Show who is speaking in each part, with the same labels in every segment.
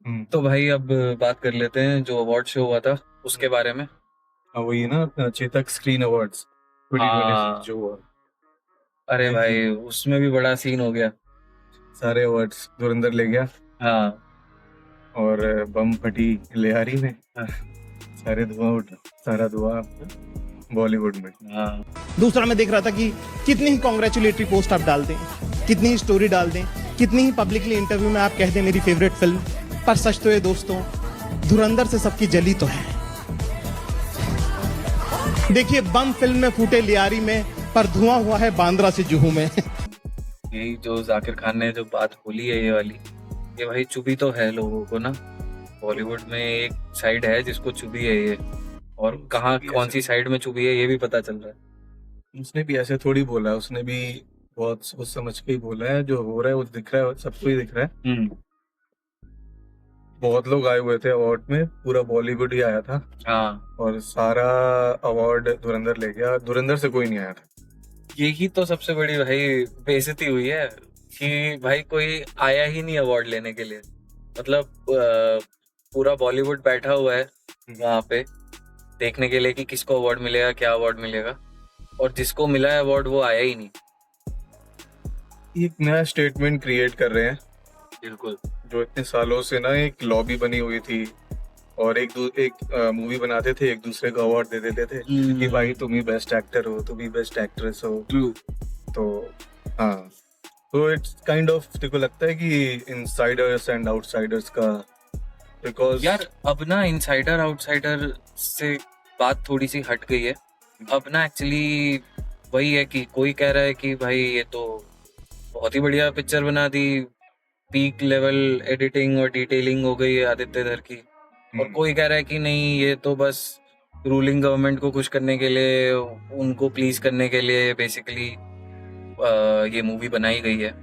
Speaker 1: तो भाई अब बात कर लेते हैं जो अवार्ड शो हुआ था उसके बारे में।
Speaker 2: वही ना, चेतक स्क्रीन अवार्ड्स 2026
Speaker 1: हाँ,
Speaker 2: जो हुआ।
Speaker 1: अरे
Speaker 2: ये
Speaker 1: भाई उसमें भी बड़ा सीन हो गया।
Speaker 2: सारे अवार्ड्स धुरंधर ले गया
Speaker 1: हाँ।
Speaker 2: और बम फटी लियारी में।
Speaker 1: हाँ।
Speaker 2: सारे धुआं उठा, सारा धुआं बॉलीवुड में।
Speaker 1: हाँ।
Speaker 3: दूसरा मैं देख रहा था कि कितनी ही कॉन्ग्रेचुलेटरी पोस्ट आप डाल दें, कितनी ही स्टोरी डाल दें, कितनी ही पब्लिकली इंटरव्यू में आप कह दें मेरी फेवरेट फिल्म, पर सच तो ये दोस्तों धुरंधर से सबकी जली तो है। देखिए बम फिल्म में फूटे लियारी में, पर धुआं हुआ है बांद्रा से जुहू में।
Speaker 1: यही जो जाकिर खान ने जो बात बोली है ये वाली, ये भाई चुभी तो है लोगों को ना। बॉलीवुड में एक साइड है जिसको चुभी है ये, और कहाँ कौन सी साइड में चुभी है ये भी पता चल रहा है।
Speaker 2: उसने भी ऐसे थोड़ी बोला है, उसने भी बहुत सोच समझ के ही बोला है। जो हो रहा है वो दिख रहा है, सबको ही दिख रहा है। बहुत लोग आए हुए थे अवार्ड में, पूरा बॉलीवुड ही आया था।
Speaker 1: हाँ,
Speaker 2: और सारा अवार्ड धुरंधर ले गया, धुरंधर से कोई नहीं आया था।
Speaker 1: यही तो सबसे बड़ी भाई बेइज्जती हुई है कि भाई कोई आया ही नहीं अवार्ड लेने के लिए। मतलब पूरा बॉलीवुड बैठा हुआ है वहां पे देखने के लिए कि किसको अवार्ड मिलेगा, क्या अवार्ड मिलेगा, और जिसको मिला है अवार्ड वो आया ही नहीं।
Speaker 2: एक नया स्टेटमेंट क्रिएट कर रहे हैं,
Speaker 1: बिल्कुल।
Speaker 2: जो इतने सालों से ना एक लॉबी बनी हुई थी और एक मूवी बनाते थे, एक दूसरे को अवार्ड दे देते थे कि भाई तुम ही बेस्ट एक्टर हो, तुम ही बेस्ट एक्ट्रेस हो। तो हाँ, तो इट्स काइंड ऑफ, तेरे को लगता है कि इनसाइडर्स एंड आउटसाइडर्स का, बिकॉज
Speaker 1: यार अब ना इनसाइडर आउटसाइडर से बात थोड़ी सी हट गई है। अब ना एक्चुअली वही है कि कोई कह रहा है कि भाई ये तो बहुत ही बढ़िया पिक्चर बना दी, पीक लेवल एडिटिंग और डिटेलिंग हो गई है आदित्य धर की, और कोई कह रहा है कि नहीं ये तो बस रूलिंग गवर्नमेंट को खुश करने के लिए, उनको प्लीज करने के लिए बेसिकली ये मूवी बनाई गई है।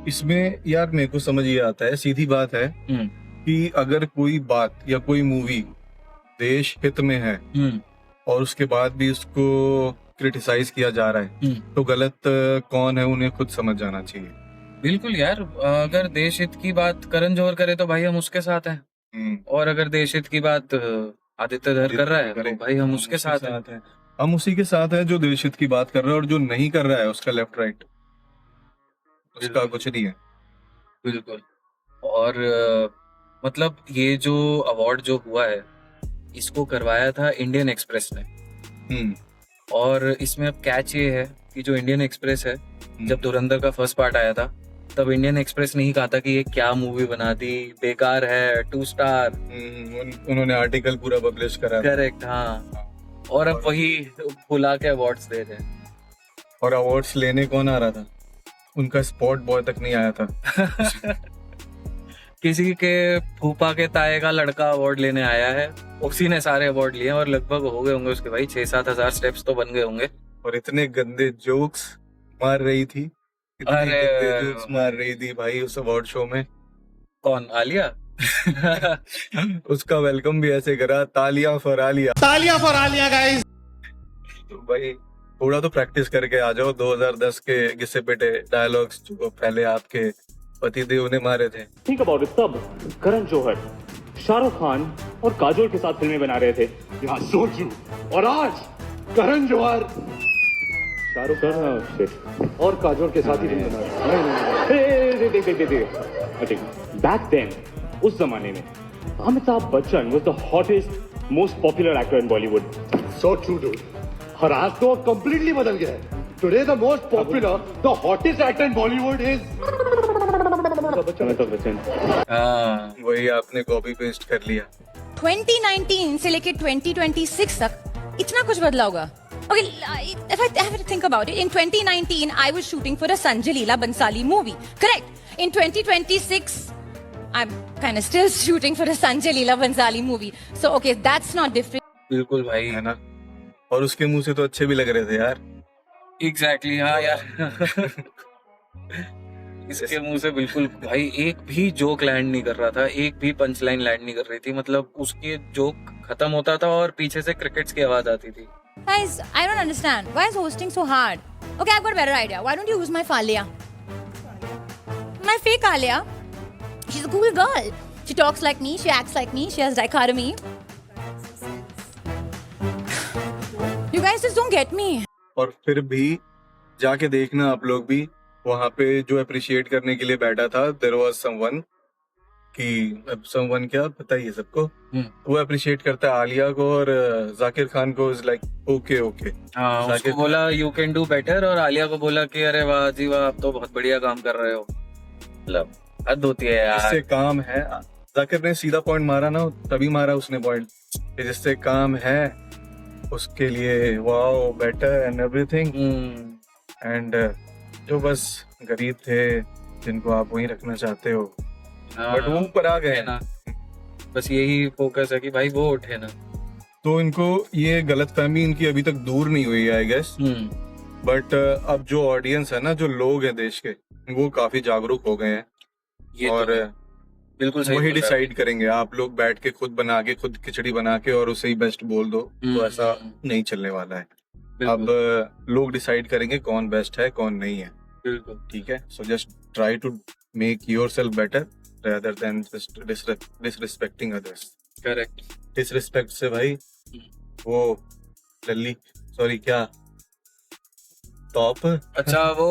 Speaker 2: इसमें यार मेरे को समझ ये आता है, सीधी बात है कि अगर कोई बात या कोई मूवी देश हित में है और उसके बाद भी उसको क्रिटिसाइज किया जा रहा है, तो गलत कौन है उन्हें खुद समझ जाना चाहिए।
Speaker 1: बिल्कुल यार, अगर देश हित की बात करण जौहर करे तो भाई हम उसके साथ हैं, और अगर देश हित की बात आदित्य धर कर रहा है तो भाई हम उसके साथ हैं।
Speaker 2: हम उसी के साथ हैं जो देश हित की बात कर रहा है, और जो नहीं कर रहा है उसका लेफ्ट राइट, उसका कुछ नहीं है।
Speaker 1: बिल्कुल। और मतलब ये जो अवार्ड जो हुआ है इसको करवाया था इंडियन एक्सप्रेस ने, और इसमें अब कैच ये है कि जो इंडियन एक्सप्रेस है, जब धुरंधर का फर्स्ट पार्ट आया था तब इंडियन एक्सप्रेस ने ही कहा था कि ये क्या मूवी बना दी, बेकार है, 2 स्टार।
Speaker 2: उन्होंने आर्टिकल पूरा पब्लिश करा।
Speaker 1: करेक्ट, हाँ। और अब वही बुला के अवार्ड्स दे रहे हैं।
Speaker 2: और अवार्ड्स लेने कौन आ रहा था? उनका स्पॉट बॉय तक नहीं आया था।
Speaker 1: किसी के फूफा के ताए का लड़का अवार्ड लेने आया है, उसी ने सारे अवार्ड लिए, और लगभग हो गए होंगे उसके भाई 6-7 हजार स्टेप्स तो बन गए होंगे।
Speaker 2: और इतने गंदे जोक्स मार रही थी, इतने गंदे जोक्स मार रही थी भाई उस अवार्ड शो में।
Speaker 1: कौन? आलिया?
Speaker 2: उसका वेलकम भी ऐसे करा, तालियां फॉर आलिया,
Speaker 3: तालियां फॉर आलिया गाइस।
Speaker 2: तो भाई थोड़ा तो प्रैक्टिस करके आ जाओ 2010 के घिसे पिटे डायलॉग्स जो पहले आपके पतिदेव ने मारे थे।
Speaker 4: थिंक अबाउट इट, तब करण जौहर, शाहरुख खान और काजोल के साथ फिल्में बना रहे थे। यहाँ सोचू, और आज करण जौहर शाहरुख खान और काजोल के साथ ही फिल्म बना रहे हैं। बैक देन, उस जमाने में Amitabh Bachchan was the hottest, most popular actor in Bollywood.
Speaker 5: So true, dude. और आज तो completely बदल गया है. Today the most popular, the hottest actor in Bollywood is
Speaker 4: Amitabh Bachchan.
Speaker 1: हाँ,
Speaker 2: वही आपने कॉपी पेस्ट कर लिया।
Speaker 6: 2019 से लेके 2026 तक इतना कुछ बदला होगा। Okay, if I have to think about it, in 2019 I was shooting for a Sanjay Leela Bhansali movie, correct? In 2026 I'm kind of still shooting for a Sanjay Leela Bhansali movie. So okay, that's not different.
Speaker 1: बिल्कुल भाई,
Speaker 2: है ना? और उसके मुंह से तो अच्छे भी लग रहे थे यार।
Speaker 1: एग्जैक्टली, हाँ यार। इसके मुंह से बिल्कुल भाई एक भी जोक लैंड नहीं कर रहा था, एक भी पंच लाइन लैंड नहीं कर रही थी। मतलब उसके जोक खत्म होता था और पीछे से क्रिकेट्स की आवाज आती थी।
Speaker 6: Guys, I don't understand. Why is hosting so hard? Okay, I've got a better idea. Why don't you use my Falia? My fake Alia. She's a cool girl. She talks like me, she acts like me, she has dichotomy. You guys just don't get me.
Speaker 2: और फिर भी जाके देखना आप लोग भी, वहां पे जो अप्रिशिएट करने के लिए बैठा था, देयर वाज समवन कि समवन क्या पता ही है सबको, वो अप्रिशिएट करता है आलिया को और जाकिर खान को, इज लाइक ओके ओके।
Speaker 1: हाँ, उसको
Speaker 2: जाकिर
Speaker 1: बोला यू कैन डू बेटर, और आलिया को बोला कि अरे वाह जी वाह, आप तो बहुत बढ़िया काम कर रहे हो। मतलब हद होती है यार।
Speaker 2: जिससे काम है, जाकिर ने सीधा पॉइंट मारा ना, तभी मारा उसने पॉइंट, जिससे काम है उसके लिए wow better and everything. And जो बस गरीब थे जिनको आप वहीं रखना चाहते हो, बट वो ऊपर आ गए
Speaker 1: ना, बस यही फोकस है कि भाई वो उठे ना।
Speaker 2: तो इनको ये गलतफहमी इनकी अभी तक दूर नहीं हुई है आई गेस। बट अब जो ऑडियंस है ना, जो लोग हैं देश के, वो काफी जागरूक हो गए हैं
Speaker 1: ये
Speaker 2: और
Speaker 1: तो बिल्कुल सही
Speaker 2: वही
Speaker 1: बोल रहे हो।
Speaker 2: डिसाइड करेंगे। आप लोग बैठ के खुद बना के, खुद खिचड़ी बना के और उसे ही बेस्ट बोल दो, तो ऐसा नहीं चलने वाला है। अब लोग डिसाइड करेंगे कौन बेस्ट है कौन नहीं है।
Speaker 1: बिल्कुल
Speaker 2: ठीक है, so just try to make yourself better rather than just disrespecting others.
Speaker 1: Correct.
Speaker 2: Disrespect से भाई वो लल्ली, सॉरी क्या टॉप,
Speaker 1: अच्छा वो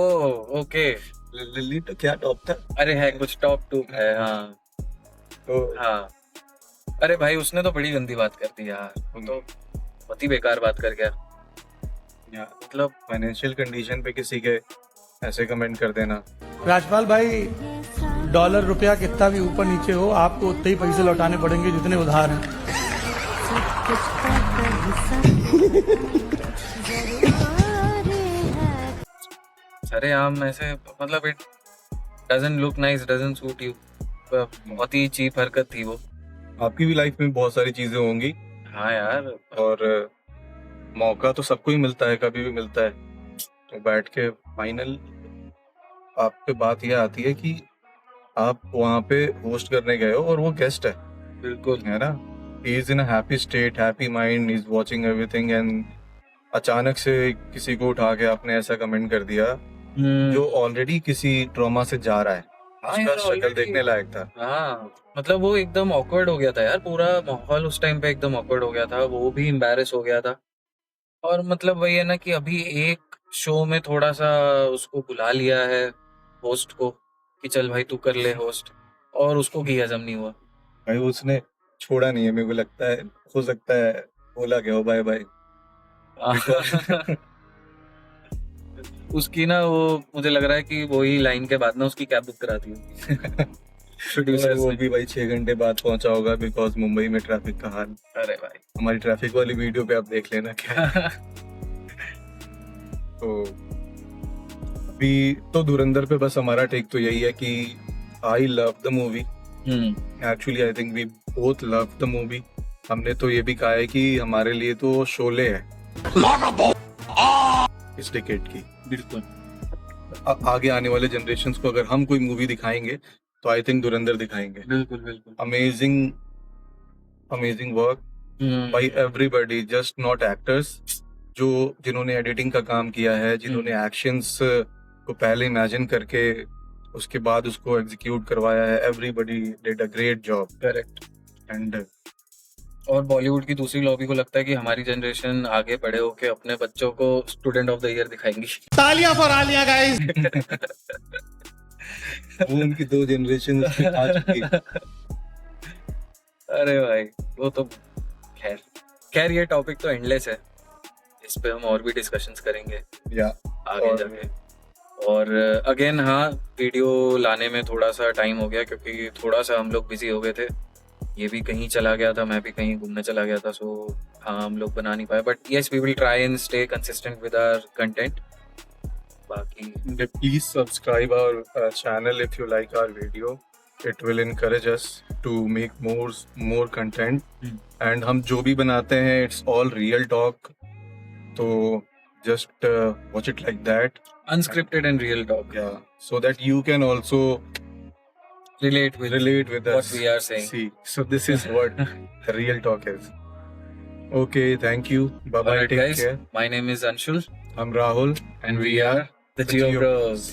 Speaker 1: ओके,
Speaker 2: लल्ली तो क्या टॉप था,
Speaker 1: अरे है कुछ टॉप टू है। हाँ
Speaker 2: तो
Speaker 1: हाँ, अरे भाई उसने तो बड़ी गंदी बात कर दी यार, वो तो बहुत ही बेकार बात कर गया।
Speaker 2: मतलब फाइनेंशियल कंडीशन पे किसी के ऐसे कमेंट कर देना।
Speaker 7: राजपाल भाई, डॉलर रुपया कितना भी ऊपर नीचे हो, आपको उतने ही पैसे लौटाने पड़ेंगे जितने उधार हैं।
Speaker 1: अरे आम ऐसे मतलब it doesn't look nice, doesn't suit you. बहुत ही चीप हरकत थी वो।
Speaker 2: आपकी भी लाइफ में बहुत सारी चीजें होंगी
Speaker 1: हाँ यार,
Speaker 2: और मौका तो सबको ही मिलता है, कभी भी मिलता है। तो बैठ के फाइनल आप पे बात यह आती है कि आप वहाँ पे होस्ट करने गए हो और वो गेस्ट है,
Speaker 1: बिल्कुल
Speaker 2: है ना। He is in a happy state, happy mind, is watching everything, and अचानक से किसी को उठा के आपने ऐसा कमेंट कर दिया जो ऑलरेडी किसी ट्रॉमा से जा रहा है। उसका स्ट्रगल देखने लायक था।
Speaker 1: हाँ मतलब वो एकदम ऑकवर्ड हो गया था यार, पूरा माहौल उस टाइम पे एकदम ऑकवर्ड हो गया था, वो भी एम्बैरेस हो गया था। और मतलब वही है ना कि अभी एक शो में थोड़ा सा उसको बुला लिया है होस्ट को कि चल भाई तू कर ले होस्ट, और उसको की हजम नहीं हुआ
Speaker 2: भाई उसने छोड़ा नहीं है, मेरे को लगता है, हो सकता है बोला गया हो बाय बाय।
Speaker 1: उसकी ना वो मुझे लग रहा है कि वही लाइन के बाद ना उसकी कैब बुक कराती है प्रोड्यूसर
Speaker 2: वो भी भाई 6 घंटे बाद पहुंचा होगा, बिकॉज मुंबई में ट्रैफिक का हाल।
Speaker 1: अरे भाई
Speaker 2: हमारी ट्रैफिक वाली वीडियो पे आप देख लेना क्या। तो अभी तो धुरंधर पे बस हमारा टेक तो यही है कि I love the movie. Actually I think we both love the movie. हमने तो ये भी कहा है कि हमारे लिए तो शोले है इस डिकेड की।
Speaker 1: बिल्कुल
Speaker 2: आगे आने वाले जनरेशंस को अगर हम कोई मूवी दिखाएंगे तो आई थिंक धुरंधर दिखाएंगे।
Speaker 1: बिल्कुल बिल्कुल
Speaker 2: amazing amazing work by everybody, just not actors, जो जिन्होंने एडिटिंग का काम किया है, जिन्होंने एक्शंस को पहले इमेजिन करके उसके बाद उसको एग्जीक्यूट करवाया है। Everybody did a great job.
Speaker 1: Correct.
Speaker 2: And
Speaker 1: और बॉलीवुड की दूसरी लॉबी को लगता है कि हमारी जनरेशन आगे बड़े होके अपने बच्चों को स्टूडेंट ऑफ द ईयर दिखाएंगी।
Speaker 3: तालियां फॉर आलिया गाइस।
Speaker 2: वो उनकी 2 जनरेशन आ चुकी।
Speaker 1: अरे भाई वो तो खैर ये टॉपिक तो एंडलेस है, इस पे हम और भी डिस्कशंस करेंगे
Speaker 2: या
Speaker 1: आगे जाके। और अगेन हाँ, वीडियो लाने में थोड़ा सा टाइम हो गया क्योंकि थोड़ा सा हम लोग बिजी हो गए थे। ये भी कहीं चला गया था, मैं भी कहीं घूमने चला गया था, सो हाँ हम लोग बना नहीं पाए। But yes, we will try and stay consistent with our content. बाकी
Speaker 2: please subscribe our channel if you like our video. It will encourage us to make more content. And हम जो भी बनाते हैं it's all real talk. तो just watch it like that.
Speaker 1: unscripted and real talk,
Speaker 2: Yeah, so that you can also
Speaker 1: relate with
Speaker 2: what
Speaker 1: what we are saying.
Speaker 2: See, so this is what the real talk is. Okay, thank you. Bye bye.
Speaker 1: Alright
Speaker 2: Take
Speaker 1: guys,
Speaker 2: care.
Speaker 1: my name is Anshul
Speaker 2: I'm Rahul,
Speaker 1: and we are the Geo Bros.